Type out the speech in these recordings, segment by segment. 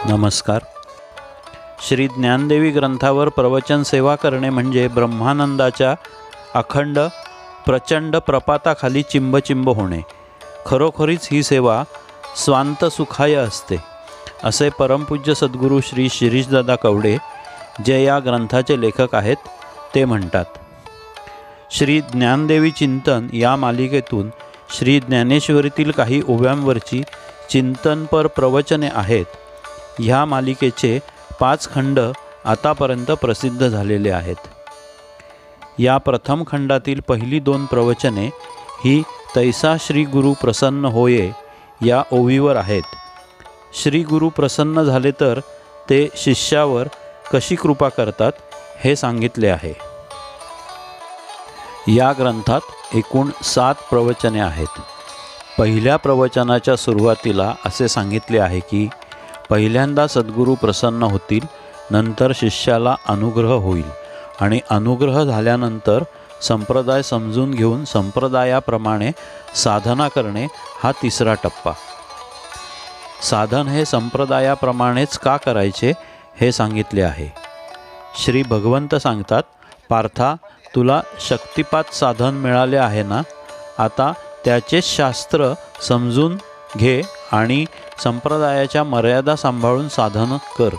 नमस्कार. श्री ज्ञानदेवी ग्रंथावर प्रवचन सेवा करणे म्हणजे ब्रह्मानंदाच्या अखंड प्रचंड प्रपाताखाली चिंबचिंब होणे. खरोखरीच ही सेवा स्वांत सुखाय असते, असे परमपूज्य सद्गुरू श्री शिरीषदादा कवडे, जे या ग्रंथाचे लेखक आहेत, ते म्हणतात. श्री ज्ञानदेवी चिंतन या मालिकेतून श्री ज्ञानेश्वरीतील काही ओव्यांवरची चिंतनपर प्रवचने आहेत. ह्या मालिकेचे 5 खंड आतापर्यंत प्रसिद्ध झालेले आहेत. या प्रथम खंडातील पहिली 2 प्रवचने ही तैसा श्री गुरु प्रसन्न होये या ओवीवर आहेत. श्री गुरु प्रसन्न झाले तर ते शिष्यावर कशी कृपा करतात हे सांगितले आहे. या ग्रंथात एकूण 7 प्रवचने आहेत. पहिल्या प्रवचनाच्या सुरुवातीला असे सांगितले आहे की पहिल्यांदा सद्गुरू प्रसन्न होतील, नंतर शिष्याला अनुग्रह होईल आणि अनुग्रह झाल्यानंतर संप्रदाय समजून घेऊन संप्रदायाप्रमाणे साधना करणे हा तिसरा टप्पा. साधन हे संप्रदायाप्रमाणेच का करायचे हे सांगितले आहे. श्री भगवंत सांगतात, पार्था, तुला शक्तिपात साधन मिळाले आहे ना, आता त्याचेच शास्त्र समजून घे आणि संप्रदायाच्या मर्यादा सांभाळून साधन कर,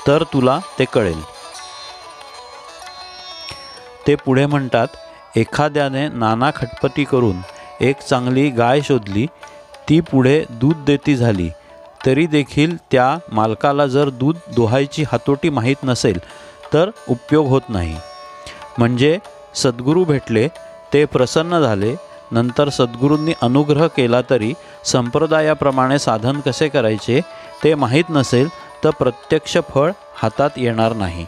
तर तुला ते कळेल. ते पुढे म्हणतात, एखाद्याने नाना खटपटी करून एक चांगली गाय शोधली, ती पुढे दूध देती झाली, तरी देखील त्या मालकाला जर दूध दोहायची हातोटी माहीत नसेल तर उपयोग होत नाही. म्हणजे सद्गुरू भेटले, ते प्रसन्न झाले, नंतर सद्गुरूंनी अनुग्रह केला तरी संप्रदायाप्रमाणे साधन कसे करायचे ते माहीत नसेल तर प्रत्यक्ष फळ हातात येणार नाही.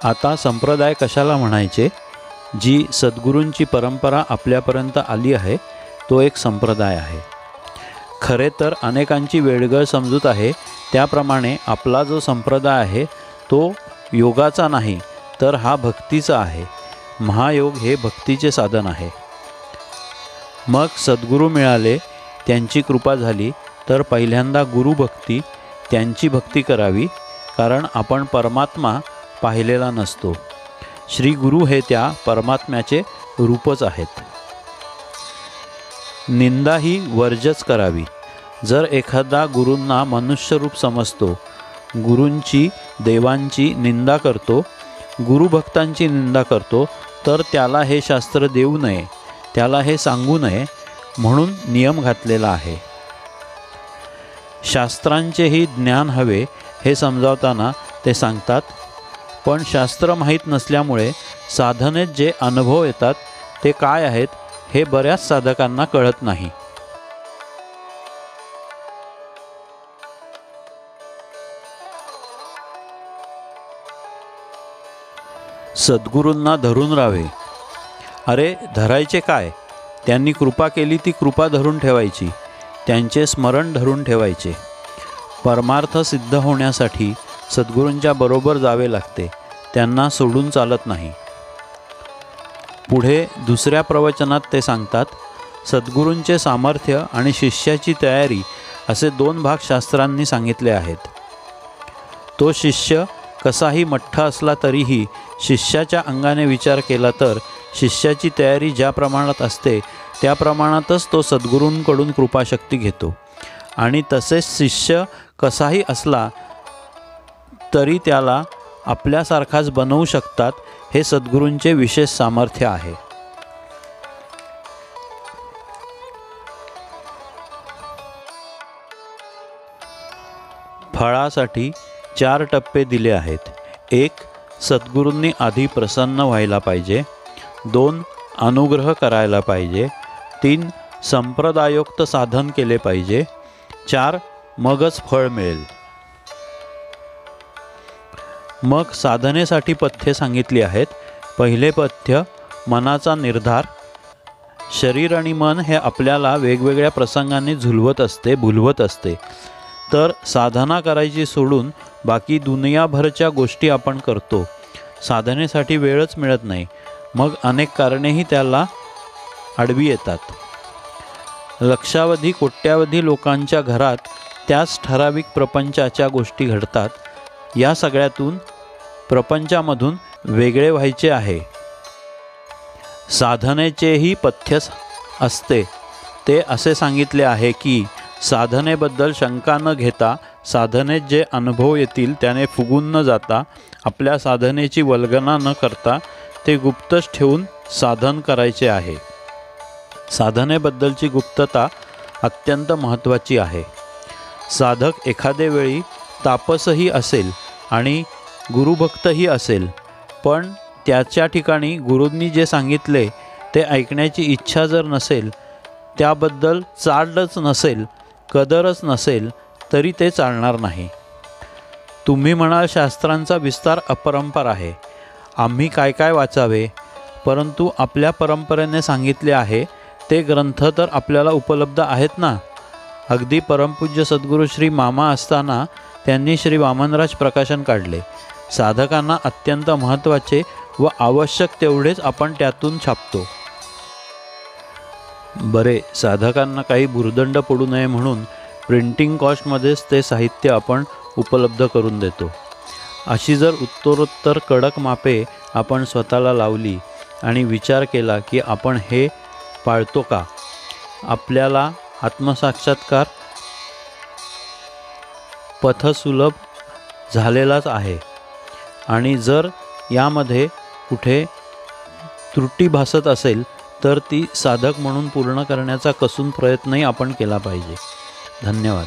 आता संप्रदाय कशाला म्हणायचे? जी सद्गुरूंची परंपरा आपल्यापर्यंत आली आहे तो एक संप्रदाय आहे. खरे तर अनेकांची वेळगळ समजूत आहे, त्याप्रमाणे आपला जो संप्रदाय आहे तो योगाचा नाही तर हा भक्तीचा आहे. महायोग हे भक्तीचे साधन आहे. मग सद्गुरू मिळाले, त्यांची कृपा झाली, तर पहिल्यांदा गुरुभक्ती, त्यांची भक्ती करावी, कारण आपण परमात्मा पाहिलेला नसतो. श्री गुरु हे त्या परमात्म्याचे रूपच आहेत. निंदा ही वर्जच करावी. जर एखादा गुरूंना मनुष्यरूप समजतो, गुरूंची देवांची निंदा करतो, गुरुभक्तांची निंदा करतो, तर त्याला हे शास्त्र देऊ नये, त्याला हे सांगू नये म्हणून नियम घातलेला आहे. शास्त्रांचेही ज्ञान हवे हे समजावताना ते सांगतात, पण शास्त्र माहीत नसल्यामुळे साधनेत जे अनुभव येतात ते काय आहेत हे बऱ्याच साधकांना कळत नाही. सद्गुरूंना धरून राहावे. अरे धरायचे काय? त्यांनी कृपा केली ती कृपा धरून ठेवायची, त्यांचे स्मरण धरून ठेवायचे. परमार्थ सिद्ध होण्यासाठी सद्गुरूंच्या बरोबर जावे लागते, त्यांना सोडून चालत नाही. पुढे दुसऱ्या प्रवचनात ते सांगतात, सद्गुरूंचे सामर्थ्य आणि शिष्याची तयारी असे 2 भाग शास्त्रांनी सांगितले आहेत. तो शिष्य कसाही मठ्ठ असला तरीही शिष्याच्या अंगाने विचार केला तर शिष्याची तयारी ज्या प्रमाणात असते त्या प्रमाणातच तो सद्गुरूंकडून कृपाशक्ती घेतो. आणि तसेच शिष्य कसाही असला तरी त्याला आपल्यासारखाच बनवू शकतात, हे सद्गुरूंचे विशेष सामर्थ्य आहे. फळासाठी 4 टप्पे दिले आहेत. 1. सद्गुरूंनी आधी प्रसन्न व्हायला पाहिजे. 2. अनुग्रह करायला पाहिजे. 3. संप्रदायोक्त साधन केले पाहिजे. 4. मगच फळ मिळेल. मग साधनेसाठी पथ्ये सांगितली आहेत. पहिले पथ्य मनाचा निर्धार. शरीर आणि मन हे आपल्याला वेगवेगळ्या प्रसंगांनी झुलवत असते, भुलवत असते, तर साधना करायची सोडून बाकी दुनियाभरच्या गोष्टी आपण करतो. साधनेसाठी वेळच मिळत नाही. मग अनेक कारणेही त्याला आडवी येतात. लक्षावधी कोट्यावधी लोकांच्या घरात त्याच ठराविक प्रपंचाच्या गोष्टी घडतात. या सगळ्यातून प्रपंचामधून वेगळे व्हायचे आहे. साधनेचेही पथ्य असते. ते असे सांगितले आहे की साधनेबद्दल शंका न घेता साधनेत जे अनुभव येतील त्याने फुगून न जाता आपल्या साधनेची वल्गना न करता ते गुप्तच ठेवून साधन करायचे आहे. साधनेबद्दलची गुप्तता अत्यंत महत्त्वाची आहे. साधक एखादे वेळी तापसही असेल आणि गुरुभक्तही असेल, पण त्याच्या ठिकाणी गुरूंनी जे सांगितले ते ऐकण्याची इच्छा जर नसेल, त्याबद्दल चालच नसेल, कदरच नसेल, तरी ते चालणार नाही. तुम्ही म्हणाल शास्त्रांचा विस्तार अपरंपार आहे, आम्ही काय काय वाचावे, परंतु आपल्या परंपरेने सांगितले आहे ते ग्रंथ तर आपल्याला उपलब्ध आहेत ना. अगदी परमपूज्य सद्गुरू श्री मामा असताना त्यांनी श्री वामनराज प्रकाशन काढले. साधकांना अत्यंत महत्त्वाचे व आवश्यक तेवढेच आपण त्यातून छापतो. बरे, साधकांना काही भुर्दंड पडू नये म्हणून प्रिंटिंग कॉस्टमध्येच ते साहित्य आपण उपलब्ध करून देतो. अशी जर उत्तरोत्तर कडक मापे आपण स्वतःला लावली आणि विचार केला की आपण हे पाळतो का, आपल्याला आत्मसाक्षात्कार पथसुलभ झालेलाच आहे. आणि जर यामध्ये कुठे त्रुटी भासत असेल तर ती साधक म्हणून पूर्ण करण्याचा कसून प्रयत्नही आपण केला पाहिजे. धन्यवाद.